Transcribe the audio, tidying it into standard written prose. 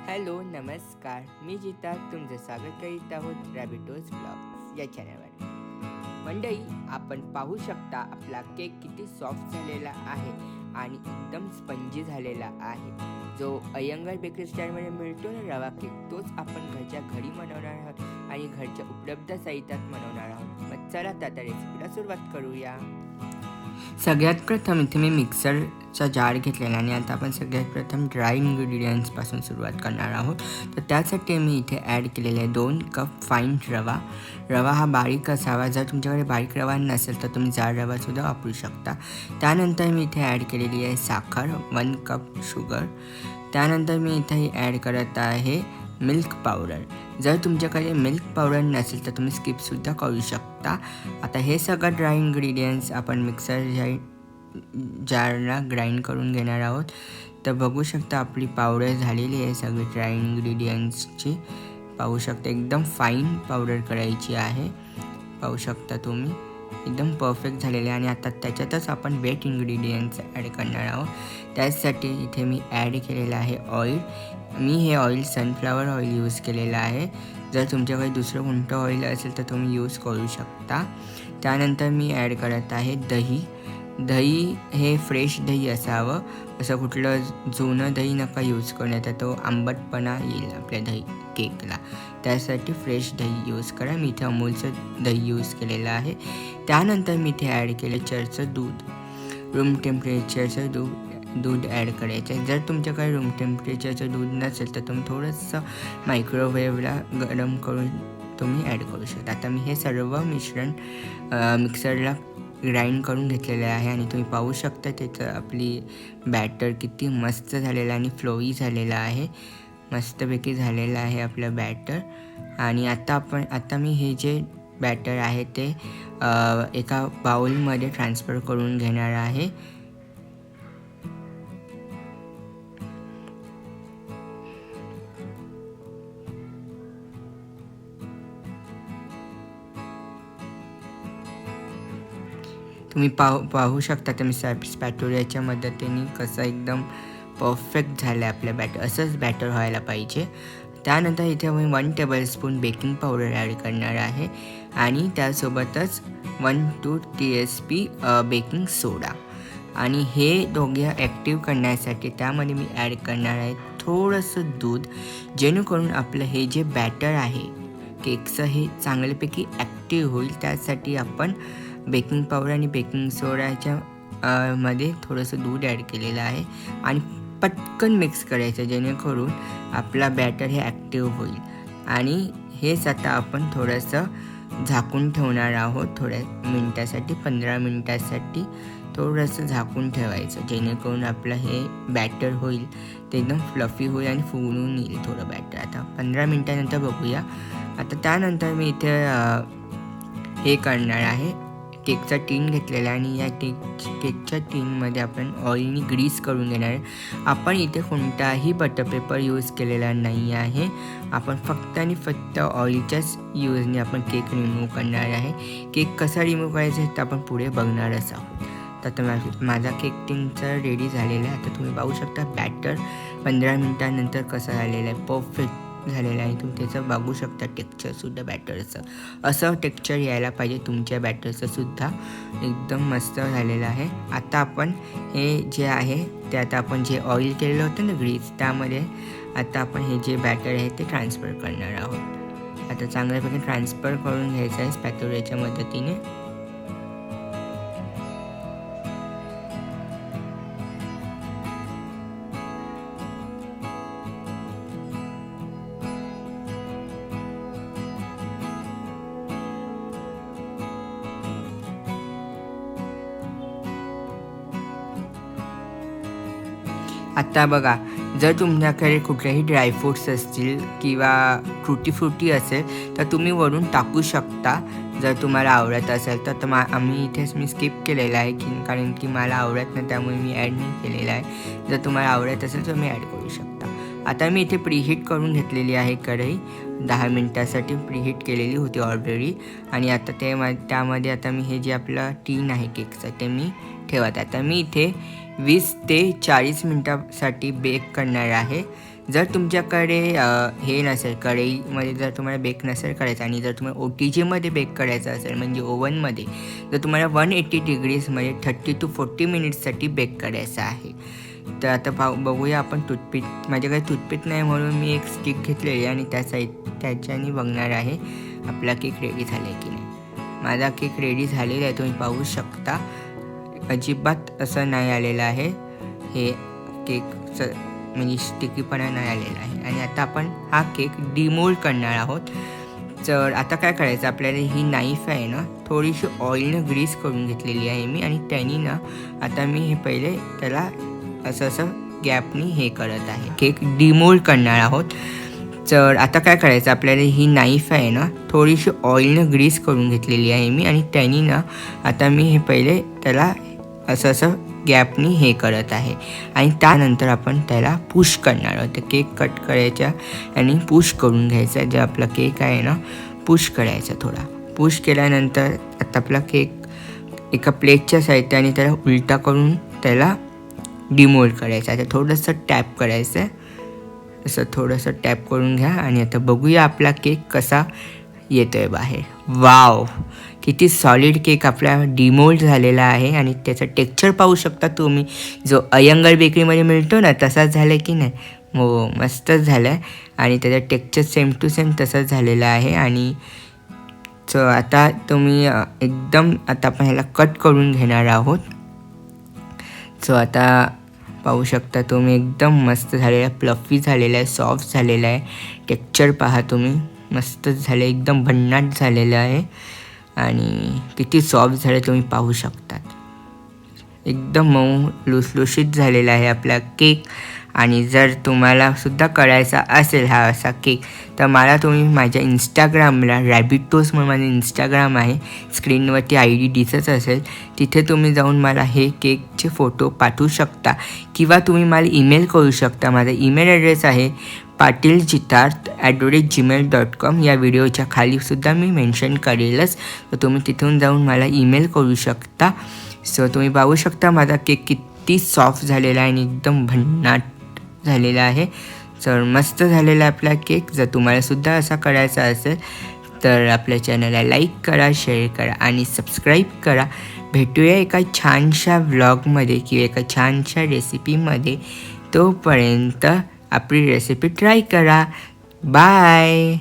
Hello नमस्कार, मी जिता तुमचं स्वागत करीत आहोत रॅबिटोज ब्लॉग्स या चॅनलवर. मंडळी, आपण पाहू शकता आपला केक किती सॉफ्ट झालेला आहे आणि एकदम स्पंजी झालेला आहे. जो अय्यंगार बेकरी स्टाईलमध्ये मिळतो ना रवा केक, तोच आपण घरच्या घरी बनवणार आहोत आणि घरच्या उपलब्ध साहित्यात बनवणार आहोत. मग चला आता रेसिपीला सुरुवात करूया. सगळ्यात प्रथम इथे मी मिक्सरचा जार घेतलेला आणि आता आपण सगळ्यात प्रथम ड्राय इन्ग्रेडियंट्सपासून सुरुवात करणार आहोत. तर त्यासाठी मी इथे ॲड केलेले आहे 2 कप फाईन रवा. रवा हा बारीक असावा. जर तुमच्याकडे बारीक रवा नसेल तर तुम्ही जाड रवासुद्धा वापरू शकता. त्यानंतर मी इथे ॲड केलेली आहे साखर 1 कप शुगर. त्यानंतर मी इथे ॲड करत आहे मिल्क पावडर. जर तुमच्याकडे मिल्क पावडर नसेल तर तुम्ही स्किपसुद्धा करू शकता. आता हे सगळं ड्राय इन्ग्रेडियंट्स आपण मिक्सर जारला ग्राइंड करून घेणार आहोत. तर बघू शकता आपली पावडर झालेली आहे सगळी ड्राय इन्ग्रेडियंट्सची. पाहू शकता एकदम फाईन पावडर करायची आहे. पाहू शकता तुम्ही एकदम परफेक्ट झालेले आहे. आणि आता त्याच्यातच आपण वेट इन्ग्रेडियंट्स ॲड करणार आहोत. त्यासाठी इथे मी ॲड केलेलं आहे ऑइल. मी हे ऑइल सनफ्लावर ऑइल यूज केलेलं आहे. जर तुमच्याकडे दुसरं कोणतं ऑइल असेल तर तुम्ही यूज करू शकता. त्यानंतर मी ॲड करत आहे दही. दही हे फ्रेश दही असावं. असं कुठलं जुनं दही नका यूज करण्यात, तो आंबटपणा येईल आपल्या दही केकला. त्यासाठी फ्रेश दही यूज करा. मी इथे अमूलचं दही यूज केलेलं आहे. त्यानंतर मी इथे ॲड केलं चरचं दूध. रूम टेम्परेचरचं दूध ॲड करायचं आहे. जर तुमच्याकडे रूम टेम्परेचरचं दूध नसेल तर तुम्ही थोडंसं मायक्रोवेव्हला गरम करून तुम्ही ॲड करू शकता. आता मी हे सर्व मिश्रण मिक्सरला ग्राइंड करून घेतलेलं आहे आणि तुम्ही पाहू शकता त्याचं आपली बॅटर किती मस्त झालेलं आणि फ्लोई झालेला आहे. मस्तपैकी झालेलं आहे आपलं बॅटर. आणि आता मी हे जे बॅटर आहे ते एका बाउलमध्ये ट्रान्सफर करून घेणार आहे. तुम्ही पाहू शकता तुम्ही स्पॅटुल्याच्या मदतीने कसं एकदम परफेक्ट झालं आहे आपलं बॅटर. असंच बॅटर व्हायला पाहिजे. त्यानंतर इथे मी 1 टेबलस्पून बेकिंग पावडर ॲड करणार आहे आणि त्यासोबतच 1-2 TSP बेकिंग सोडा. आणि हे दोघे ॲक्टिव्ह करण्यासाठी त्यामध्ये मी ॲड करणार आहे थोडंसं दूध, जेणेकरून आपलं हे जे बॅटर आहे केकचं हे चांगल्यापैकी ॲक्टिव्ह होईल. त्यासाठी आपण बेकिंग पावडर आणि बेकिंग सोडाच्या मध्ये थोडंसं दूध ॲड केलेलं आहे आणि पटकन मिक्स करायचं, जेणेकरून आपला बॅटर हे ॲक्टिव्ह होईल. आणि हेच आता आपण थोडंसं झाकून ठेवणार आहोत. थोड्या मिनटासाठी 15 मिनटासाठी थोडंसं झाकून ठेवायचं, जेणेकरून आपलं हे बॅटर होईल ते एकदम फ्लफी होईल आणि फुगून येईल थोडं बॅटर. आता 15 मिनटानंतर बघूया. आता त्यानंतर मी इथे हे करणार आहे केकचा टीन घेतलेला आहे आणि या केकच्या टीनमध्ये आपण ऑइलनी ग्रीस करून घेणार आहे. आपण इथे कोणताही बटर पेपर यूज केलेला नाही आहे. आपण फक्त आणि फक्त ऑइलच्याच यूजने आपण केक रिमूव्ह करणार आहे. केक कसा रिमूव्ह करायचा आहे तर आपण पुढे बघणारच आहोत. तर आता माझा केक टीनचा रेडी झालेला आहे. आता तुम्ही पाहू शकता बॅटर 15 मिनटानंतर कसं झालेलं आहे, परफेक्ट झालेलं आहे. तुम्ही त्याचं बघू शकता टेक्स्चरसुद्धा बॅटरचं. असं टेक्स्चर यायला पाहिजे तुमच्या बॅटरचंसुद्धा. एकदम मस्त झालेलं आहे. आता आपण हे जे आहे ते आता आपण जे ऑइल केलेलं होतं ना ग्रीस, त्यामध्ये आता आपण हे जे बॅटर आहे ते ट्रान्सफर करणार आहोत. आता चांगल्यापैकी ट्रान्सफर करून घ्यायचं आहे स्पॅटुल्याच्या मदतीने. आता बघा, जर तुमच्याकडे कुठलेही ड्रायफ्रूट्स असतील किंवा टूटी फ्रुटी असेल तर तुम्ही वरून टाकू शकता, जर तुम्हाला आवडत असेल तर. आम्ही इथेच मी स्किप केलेलं आहे कारण की मला आवडत नाही, त्यामुळे मी ॲड नाही केलेलं आहे. जर तुम्हाला आवडत असेल तर मी ॲड करू शकता. आता मी इथे प्रीहीट करून घेतलेली आहे कढई. 10 मिनटासाठी प्रीहीट केलेली होती ऑलरेडी. आणि आता त्यामध्ये आता मी हे जे आपलं टीन आहे केकचं ते मी ठेवत. आता मी इथे 20 ते 40 मिनटासाठी बेक करणार आहे. जर तुमच्याकडे हे नसेल, कढईमध्ये जर तुम्हाला बेक नसेल करायचं आणि जर तुम्हाला OTGमध्ये बेक करायचं असेल म्हणजे ओव्हनमध्ये, तर तुम्हाला 180 डिग्रीजमध्ये 30 to 40 मिनिट्ससाठी बेक करायचं आहे. तर आता बघूया आपण टूथपिक. माझ्याकडे टूथपिक नाही म्हणून मी एक स्टिक घेतलेली आहे आणि त्याच्याने बघणार आहे आपला केक रेडी झाला आहे की नाही. माझा केक रेडी झालेला आहे, तुम्ही पाहू शकता. अजिबात असं नाही आलेलं आहे हे केकचं, म्हणजे स्टिकीपणा नाही आलेला आहे. आणि आता आपण हा केक डिमोल्ड करणार आहोत. तर आता काय करायचं, आपल्याला ही नाईफ आहे ना थोडीशी ऑइलनं ग्रीस करून घेतलेली आहे मी, आणि त्यानी ना आता मी हे पहिले त्याला असं गॅपनी हे करत आहे, केक डिमोल्ड करणार आहोत. तर आता काय करायचं, आपल्याला ही नाईफ आहे ना थोडीशी ऑइलनं ग्रीस करून घेतलेली आहे मी, आणि त्यानी ना आता मी हे पहिले त्याला असं गॅपनी हे करत आहे, आणि त्यानंतर आपण त्याला पुश करणार आहोत. केक कट करायचा आणि पुश करून घ्यायचा. जे आपला केक आहे ना पुश करायचा, थोडा पुश केल्यानंतर आता आपला केक एका प्लेटच्या साईडने त्याला उलटा करून त्याला डिमोल्ड करायचं. आता थोडंसं टॅप करायचं आहे, असं थोडंसं टॅप करून घ्या. आणि आता बघूया आपला केक कसा येतो आहे बाहेर. वाव, किती सॉलिड केक आपला डिमोल्ड झालेला आहे. आणि त्याचं टेक्स्चर पाहू शकता तुम्ही, जो अयंगर बेकरीमध्ये मिळतो ना तसाच झाला आहे की नाही. हो, मस्तच झालं आहे. आणि त्याचं टेक्स्चर सेम टू सेम तसंच झालेलं आहे. आणि सो आता तुम्ही एकदम आता आपण ह्याला कट करून घेणार आहोत. सो आता पाहू शकता तुम्ही, एकदम मस्त झालेला आहे, फ्लफी झालेला आहे, सॉफ्ट झालेला आहे. टेक्स्चर पहा तुम्ही, मस्तच झालं, एकदम भन्नाट झालेलं आहे. आणि किती सॉफ्ट झाले तुम्ही पाहू शकतात. एकदम मऊ लुसलुशीत झालेला आहे आपला केक. आणि जर तुम्हाला सुद्धा करायचा असेल हा असा केक, तर मला तुम्ही माझ्या इंस्टाग्रामला रॅबिटोस म्हणून माझं इंस्टाग्राम आहे, स्क्रीनवरती ID दिसत असेल, तिथे तुम्ही जाऊन मला हे केकचे फोटो पाठवू शकता, किंवा तुम्ही मला ईमेल करू शकता. माझा ईमेल ॲड्रेस आहे patiljitarth@gmail.com. या व्हिडिओच्या खालीसुद्धा मी मेन्शन करेलच, तर तुम्ही तिथून जाऊन मला ईमेल करू शकता. सो तुम्ही पाहू शकता माझा केक किती सॉफ्ट झालेला आहे आणि एकदम भन्नाट झालेला आहे. तर मस्त झालेला आपला केक. जर तुम्हालासुद्धा असा करायचा असेल तर आपल्या चॅनलला लाईक करा, शेअर करा आणि सबस्क्राईब करा. भेटूया एका छानशा व्लॉगमध्ये किंवा एका छानशा रेसिपीमध्ये. तोपर्यंत आपली रेसिपी ट्राय करा. बाय.